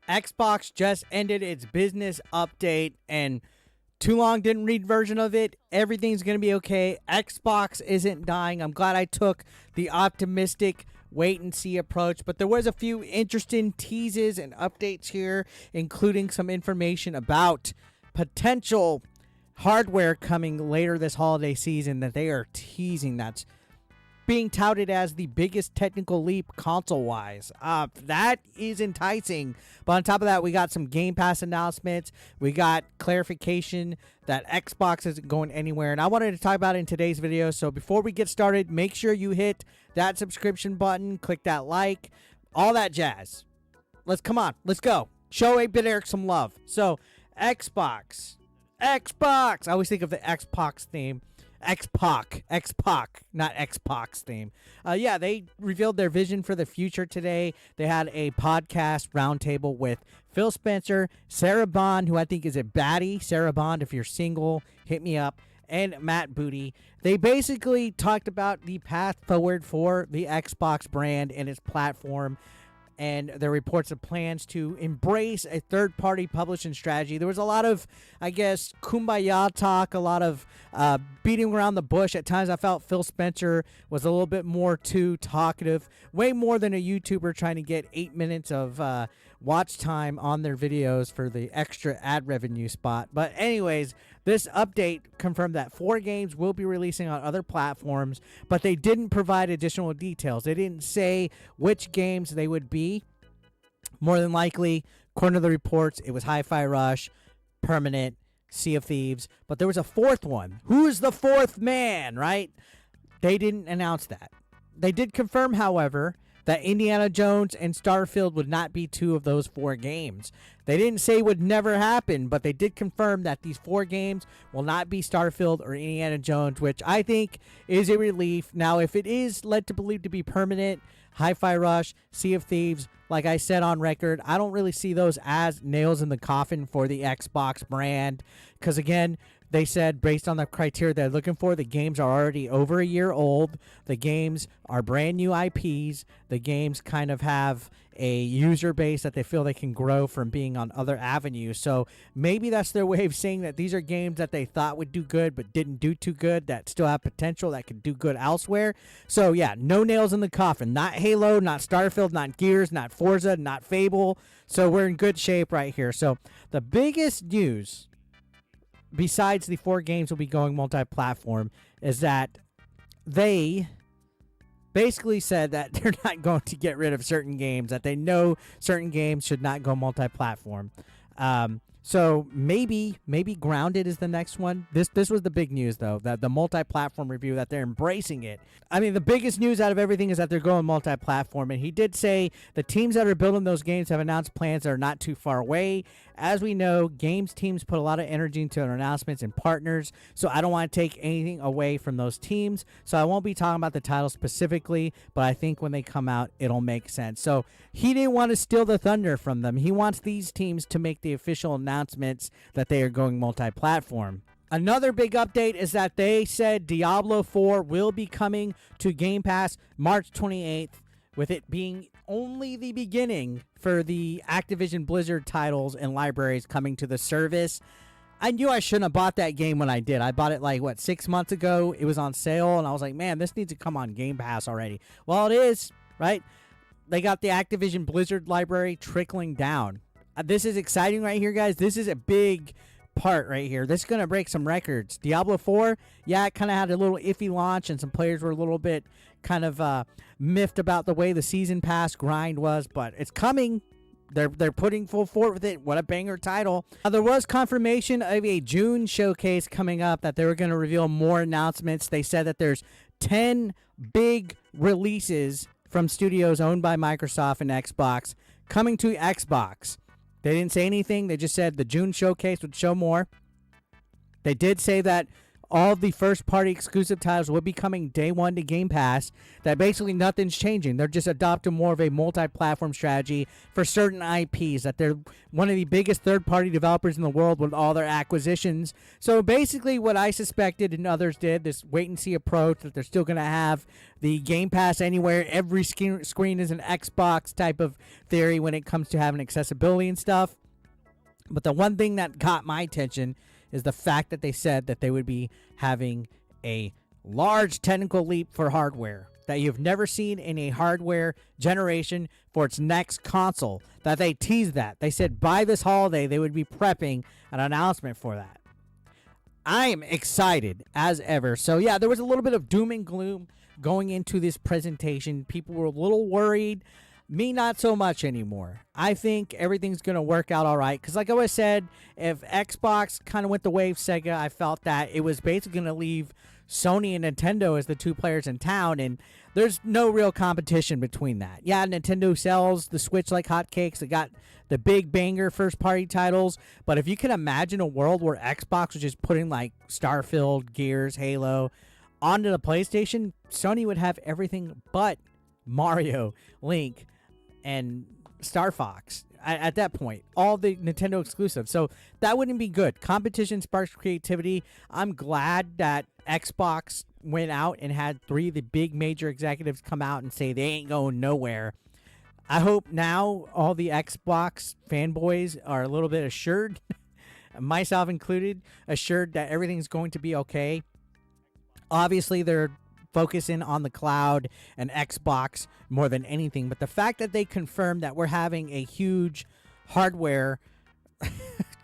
Xbox just ended its business update, and too long didn't read version of it. Everything's going to be okay. Xbox isn't dying. I'm glad I took the optimistic wait and see approach, but there was a few interesting teases and updates here, including some information about potential hardware coming later this holiday season that they are teasing. That's being touted as the biggest technical leap console-wise. That is enticing. But on top of that, we got some Game Pass announcements. We got clarification that Xbox isn't going anywhere. And I wanted to talk about it in today's video. So before we get started, make sure you hit that subscription button, click that like, all that jazz. Let's go. Show 8-Bit Eric some love. So Xbox. I always think of the Xbox theme. X-Pac, not Xbox theme. Yeah, they revealed their vision for the future today. They had a podcast roundtable with Phil Spencer, Sarah Bond, who I think is a baddie. Sarah Bond, if you're single, hit me up. And Matt Booty. They basically talked about the path forward for the Xbox brand and its platform, and there are reports of plans to embrace a third-party publishing strategy. There was a lot of, I guess, kumbaya talk, a lot of beating around the bush. At times I felt Phil Spencer was a little bit more too talkative, way more than a YouTuber trying to get 8 minutes of watch time on their videos for the extra ad revenue spot. But anyways, this update confirmed that 4 games will be releasing on other platforms, but they didn't provide additional details. They didn't say which games they would be. More than likely, according to the reports, it was Hi-Fi Rush, Permanent, Sea of Thieves, but there was a 4th one. Who's the 4th man, right? They didn't announce that. They did confirm, however, that Indiana Jones and Starfield would not be 2 of those 4 games. They didn't say it would never happen, but they did confirm that these 4 games will not be Starfield or Indiana Jones, which I think is a relief. Now, if it is led to believe to be Permanent, Hi-Fi Rush, Sea of Thieves, like I said on record, I don't really see those as nails in the coffin for the Xbox brand, because again, they said based on the criteria they're looking for, the games are already over a year old. The games are brand new IPs. The games kind of have a user base that they feel they can grow from being on other avenues. So maybe that's their way of saying that these are games that they thought would do good but didn't do too good, that still have potential, that could do good elsewhere. So yeah, no nails in the coffin. Not Halo, not Starfield, not Gears, not Forza, not Fable. So we're in good shape right here. So the biggest news, besides the 4 games will be going multi-platform, is that they basically said that they're not going to get rid of certain games, that they know certain games should not go multi-platform. So maybe Grounded is the next one. This was the big news, though, that the multi-platform review, that they're embracing it. I mean, the biggest news out of everything is that they're going multi-platform, and he did say the teams that are building those games have announced plans that are not too far away. As we know, games teams put a lot of energy into their announcements and partners, so I don't want to take anything away from those teams. So I won't be talking about the titles specifically, but I think when they come out, it'll make sense. So he didn't want to steal the thunder from them. He wants these teams to make the official announcements that they are going multi-platform. Another big update is that they said Diablo 4 will be coming to Game Pass March 28th, with it being only the beginning for the Activision Blizzard titles and libraries coming to the service. I knew I shouldn't have bought that game when I did. I bought it 6 months ago. It was on sale, and I was like, man, this needs to come on Game Pass already. Well, it is, right? They got the Activision Blizzard library trickling down. This is exciting right here, guys. This is a big part right here. This is going to break some records. Diablo 4, yeah, it kind of had a little iffy launch, and some players were a little bit kind of miffed about the way the season pass grind was, but it's coming. They're putting full forward with it. What a banger title. There was confirmation of a June showcase coming up that they were going to reveal more announcements. They said that there's 10 big releases from studios owned by Microsoft and Xbox coming to Xbox. They didn't say anything. They just said the June showcase would show more. They did say that all the first-party exclusive titles will be coming day one to Game Pass. That basically nothing's changing. They're just adopting more of a multi-platform strategy for certain IPs. That they're one of the biggest third-party developers in the world with all their acquisitions. So basically, what I suspected and others did, this wait-and-see approach, that they're still going to have the Game Pass anywhere. Every screen is an Xbox type of theory when it comes to having accessibility and stuff. But the one thing that caught my attention is the fact that they said that they would be having a large technical leap for hardware that you've never seen in a hardware generation for its next console. That they teased that. They said by this holiday they would be prepping an announcement for that. I am excited as ever. So yeah, there was a little bit of doom and gloom going into this presentation. People were a little worried. Me, not so much anymore. I think everything's going to work out all right. Because like I always said, if Xbox kind of went the way of Sega, I felt that it was basically going to leave Sony and Nintendo as the two players in town. And there's no real competition between that. Yeah, Nintendo sells the Switch like hotcakes. They got the big banger first-party titles. But if you can imagine a world where Xbox was just putting like Starfield, Gears, Halo onto the PlayStation, Sony would have everything but Mario, Link, and Star Fox at that point, all the Nintendo exclusives. So that wouldn't be good. Competition sparks creativity. I'm glad that Xbox went out and had 3 of the big major executives come out and say they ain't going nowhere. I hope now all the Xbox fanboys are a little bit assured, myself included, assured that everything's going to be okay. Obviously, they're focusing on the cloud and Xbox more than anything, but the fact that they confirmed that we're having a huge hardware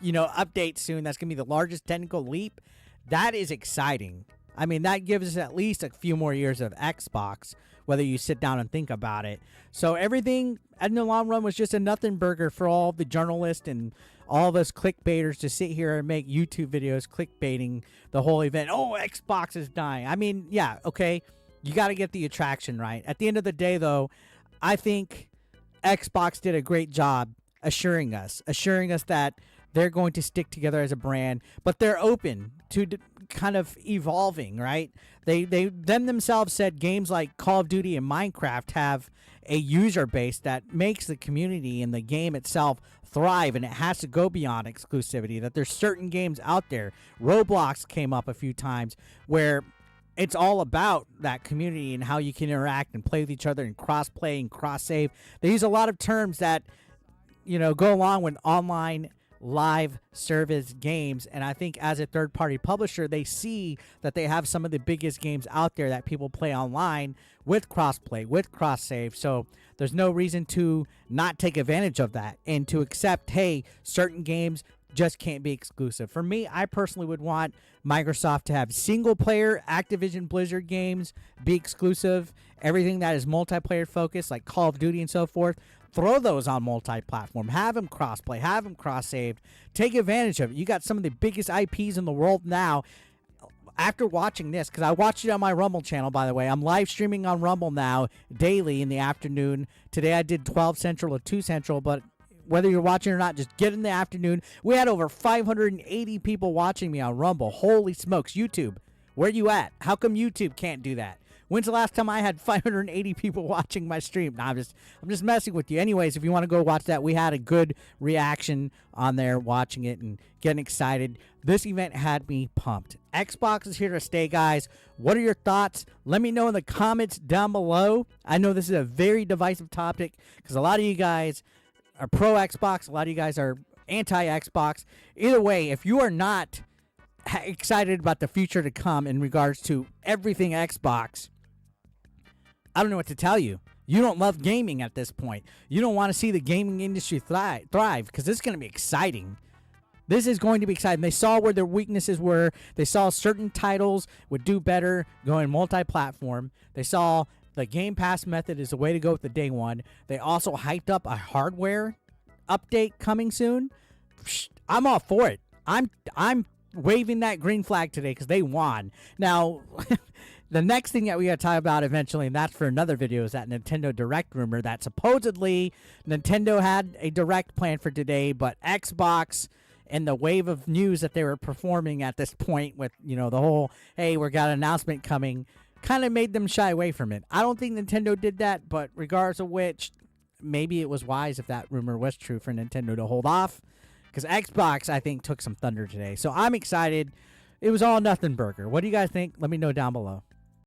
update soon, that's gonna be the largest technical leap, that is exciting. I mean, that gives us at least a few more years of Xbox, whether you sit down and think about it. So everything in the long run was just a nothing burger for all the journalists and all of us clickbaiters to sit here and make YouTube videos clickbaiting the whole event. Oh, Xbox is dying. I mean, yeah, okay. You got to get the attraction right. At the end of the day, though, I think Xbox did a great job assuring us that they're going to stick together as a brand, but they're open to kind of evolving, right? They themselves said games like Call of Duty and Minecraft have a user base that makes the community and the game itself thrive, and it has to go beyond exclusivity. That there's certain games out there, Roblox came up a few times, where it's all about that community and how you can interact and play with each other and cross-play and cross-save. They use a lot of terms that, go along with online live service games, and I think as a third-party publisher, they see that they have some of the biggest games out there that people play online with crossplay, with cross-save. So there's no reason to not take advantage of that and to accept, hey, certain games just can't be exclusive. For me, I personally would want Microsoft to have single-player Activision Blizzard games be exclusive. Everything that is multiplayer focused, like Call of Duty and so forth, throw those on multi-platform. Have them cross-play. Have them cross-saved. Take advantage of it. You got some of the biggest IPs in the world now. After watching this, because I watched it on my Rumble channel, by the way. I'm live streaming on Rumble now daily in the afternoon. Today I did 12 Central to 2 Central, but whether you're watching or not, just get in the afternoon. We had over 580 people watching me on Rumble. Holy smokes. YouTube, where you at? How come YouTube can't do that? When's the last time I had 580 people watching my stream? Nah, I'm just messing with you. Anyways, if you want to go watch that, we had a good reaction on there watching it and getting excited. This event had me pumped. Xbox is here to stay, guys. What are your thoughts? Let me know in the comments down below. I know this is a very divisive topic because a lot of you guys are pro Xbox. A lot of you guys are anti Xbox. Either way, if you are not excited about the future to come in regards to everything Xbox, I don't know what to tell you. You don't love gaming at this point. You don't want to see the gaming industry thrive because this is going to be exciting. This is going to be exciting. They saw where their weaknesses were. They saw certain titles would do better going multi-platform. They saw the Game Pass method is the way to go with the day one. They also hyped up a hardware update coming soon. I'm all for it. I'm waving that green flag today because they won. Now, the next thing that we got to talk about eventually, and that's for another video, is that Nintendo Direct rumor that supposedly Nintendo had a Direct plan for today, but Xbox and the wave of news that they were performing at this point with, the whole, hey, we got an announcement coming, kind of made them shy away from it. I don't think Nintendo did that, but regardless of which, maybe it was wise if that rumor was true for Nintendo to hold off, because Xbox, I think, took some thunder today. So I'm excited. It was all nothing burger. What do you guys think? Let me know down below.